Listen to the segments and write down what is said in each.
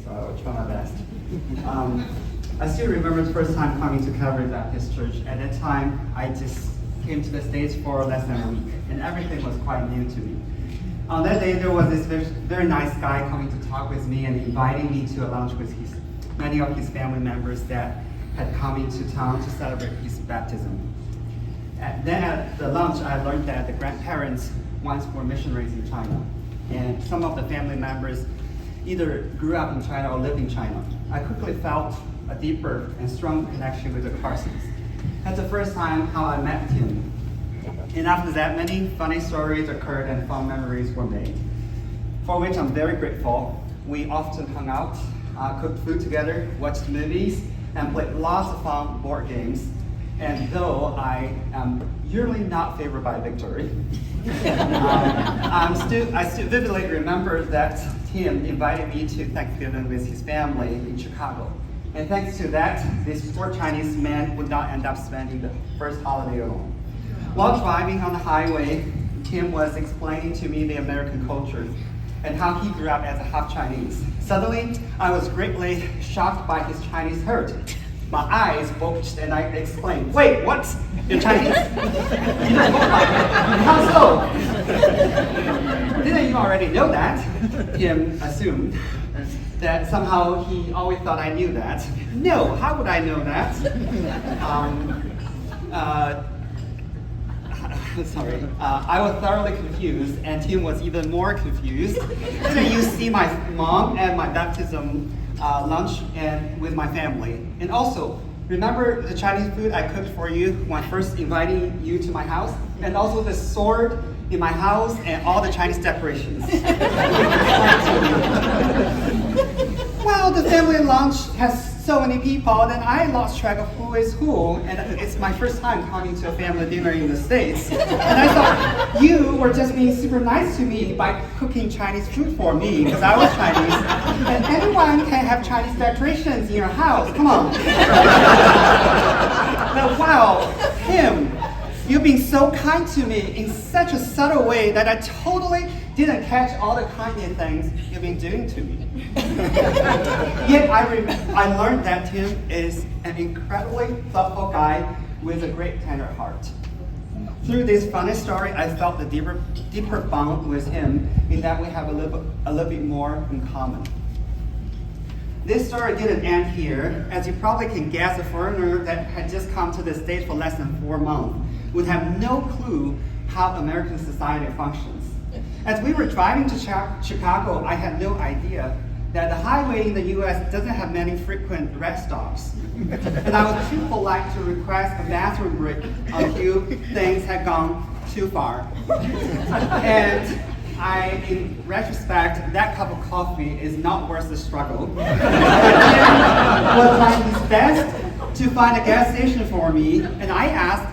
so I will try my best. I still remember the first time coming to Calvary Baptist Church. At that time, I just came to the States for less than a week, and everything was quite new to me. On that day, there was this very nice guy coming to talk with me and inviting me to a lunch with many of his family members that had come into town to celebrate his baptism. Then at the lunch, I learned that the grandparents once were missionaries in China, and some of the family members either grew up in China or lived in China. I quickly felt a deeper and stronger connection with the Carlsons. That's the first time how I met him. And after that, many funny stories occurred and fun memories were made, for which I'm very grateful. We often hung out, cooked food together, watched movies, and played lots of fun board games. And though I am usually not favored by victory, I still vividly remember that Tim invited me to Thanksgiving with his family in Chicago. And thanks to that, this poor Chinese man would not end up spending the first holiday alone. While driving on the highway, Tim was explaining to me the American culture and how he grew up as a half Chinese. Suddenly, I was greatly shocked by his Chinese heritage. My eyes bulged and I exclaimed, "Wait, what? You're Chinese?" You don't look like it. How so? Didn't you already know that? Tim assumed that somehow he always thought I knew that. No, how would I know that? I was thoroughly confused, and Tim was even more confused. Didn't you see my mom at my baptism lunch and with my family? And also, remember the Chinese food I cooked for you when first inviting you to my house? And also the sword in my house and all the Chinese decorations. Well, the family lunch has so many people, then I lost track of who is who, and it's my first time coming to a family dinner in the States. And I thought you were just being super nice to me by cooking Chinese food for me, because I was Chinese. And anyone can have Chinese decorations in your house, come on. But wow, Tim, you've been so kind to me in such a subtle way that I totally didn't catch all the kindly things you've been doing to me. Yet I learned that Tim is an incredibly thoughtful guy with a great tender heart. Through this funny story, I felt the deeper bond with him in that we have a little bit more in common. This story didn't end here. As you probably can guess, a foreigner that had just come to the States for less than 4 months would have no clue how American society functions. As we were driving to Chicago, I had no idea that the highway in the US doesn't have many frequent rest stops. And I was too polite to request a bathroom break until things had gone too far. And in retrospect, that cup of coffee is not worth the struggle. Tim was trying his best to find a gas station for me, and I asked,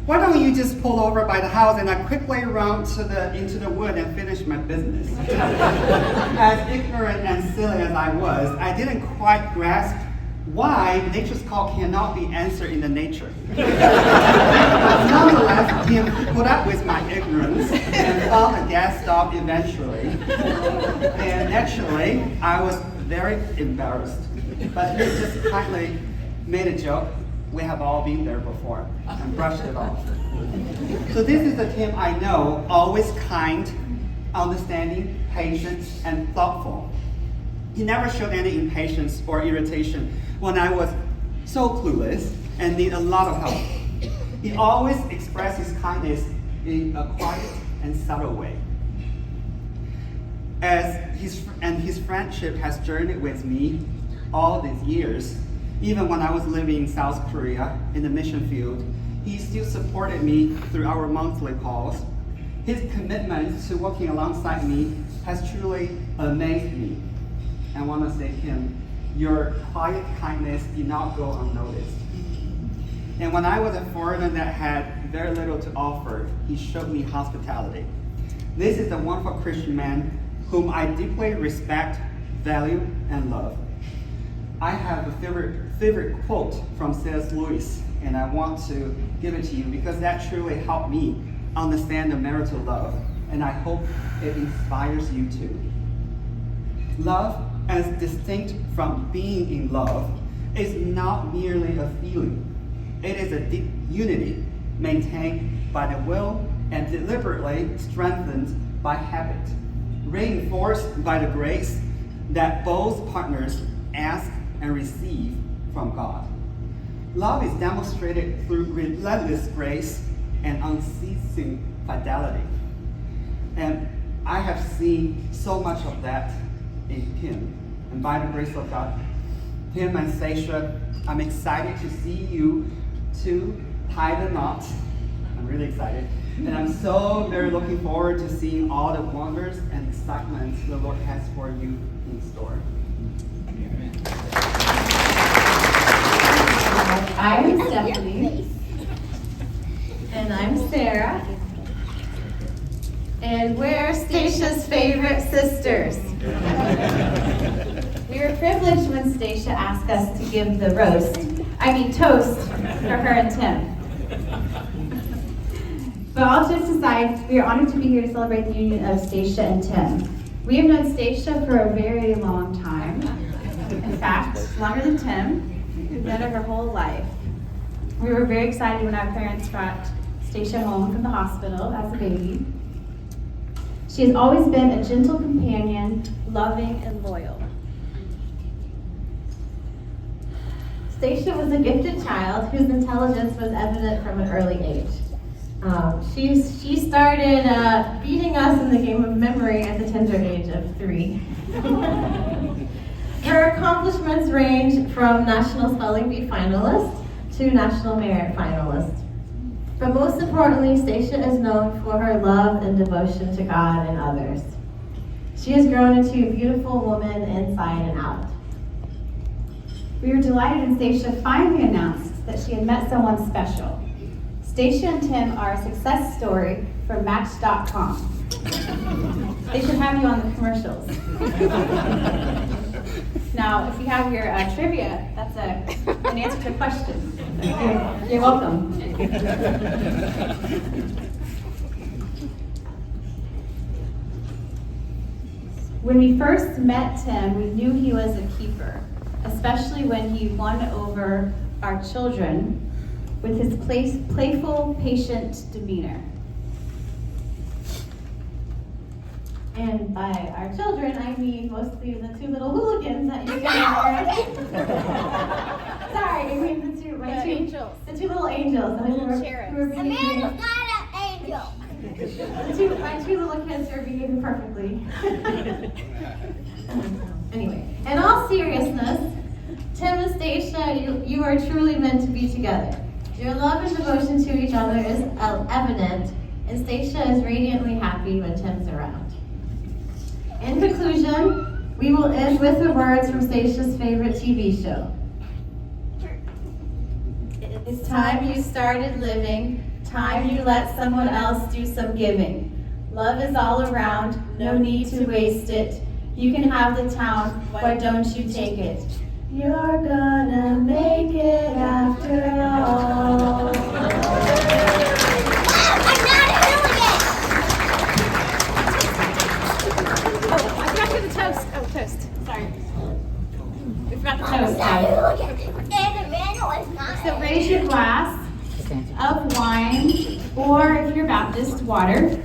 "Why don't you just pull over by the house and I quickly run into the wood and finish my business?" As ignorant and silly as I was, I didn't quite grasp why nature's call cannot be answered in the nature. But nonetheless, Tim put up with my ignorance and found a gas stop eventually. And naturally, I was very embarrassed. But he just kindly made a joke. We have all been there before, and brushed it off. So this is the Tim I know, always kind, understanding, patient, and thoughtful. He never showed any impatience or irritation when I was so clueless and need a lot of help. He always expressed his kindness in a quiet and subtle way. His friendship has journeyed with me all these years. Even when I was living in South Korea in the mission field, he still supported me through our monthly calls. His commitment to working alongside me has truly amazed me. I want to say, Kim, your quiet kindness did not go unnoticed. And when I was a foreigner that had very little to offer, he showed me hospitality. This is a wonderful Christian man whom I deeply respect, value, and love. I have a favorite quote from C.S. Lewis, and I want to give it to you because that truly helped me understand the marital love, and I hope it inspires you too. Love, as distinct from being in love, is not merely a feeling. It is a deep unity maintained by the will and deliberately strengthened by habit, reinforced by the grace that both partners ask and receive from God. Love is demonstrated through relentless grace and unceasing fidelity. And I have seen so much of that in Tim. And by the grace of God, Tim and Stacia, I'm excited to see you two tie the knot. I'm really excited. And I'm so very looking forward to seeing all the wonders and excitement the Lord has for you in store. I'm Stephanie. And I'm Sarah. And we're Stacia's favorite sisters. We were privileged when Stacia asked us to give the toast for her and Tim. But all jokes aside, we are honored to be here to celebrate the union of Stacia and Tim. We have known Stacia for a very long time. In fact, longer than Tim. We've known her whole life. We were very excited when our parents brought Stacia home from the hospital as a baby. She has always been a gentle companion, loving and loyal. Stacia was a gifted child whose intelligence was evident from an early age. She started beating us in the game of memory at the tender age of 3. Her accomplishments range from National Spelling Bee finalist to National Merit finalist. But most importantly, Stacia is known for her love and devotion to God and others. She has grown into a beautiful woman inside and out. We were delighted when Stacia finally announced that she had met someone special. Stacia and Tim are a success story for Match.com. They should have you on the commercials. Now, if you have your trivia, that's an answer to a question. You're welcome. When we first met Tim, we knew he was a keeper, especially when he won over our children with his playful, patient demeanor. And by our children, I mean mostly the 2 little hooligans that you can Sorry, I mean my two angels. The 2 little angels. Who were behaving. Amanda's not an angel. My 2 little kids are behaving perfectly. Anyway, in all seriousness, Tim and Stacia, you are truly meant to be together. Your love and devotion to each other is evident, and Stacia is radiantly happy when Tim's around. In conclusion, we will end with the words from Stacia's favorite TV show. It's time you started living, time you let someone else do some giving. Love is all around, no need to waste it. You can have the town, why don't you take it? You're gonna make it after all. I'm not a hooligan. Oh, I forgot to do the toast. Oh, toast. Sorry. We forgot the toast. I'm not a hooligan. And Amanda was not. So raise your glass of wine, or if you're Baptist, water.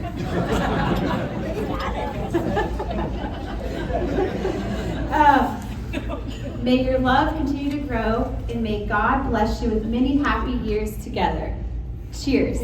May your love continue to grow, and may God bless you with many happy years together. Cheers.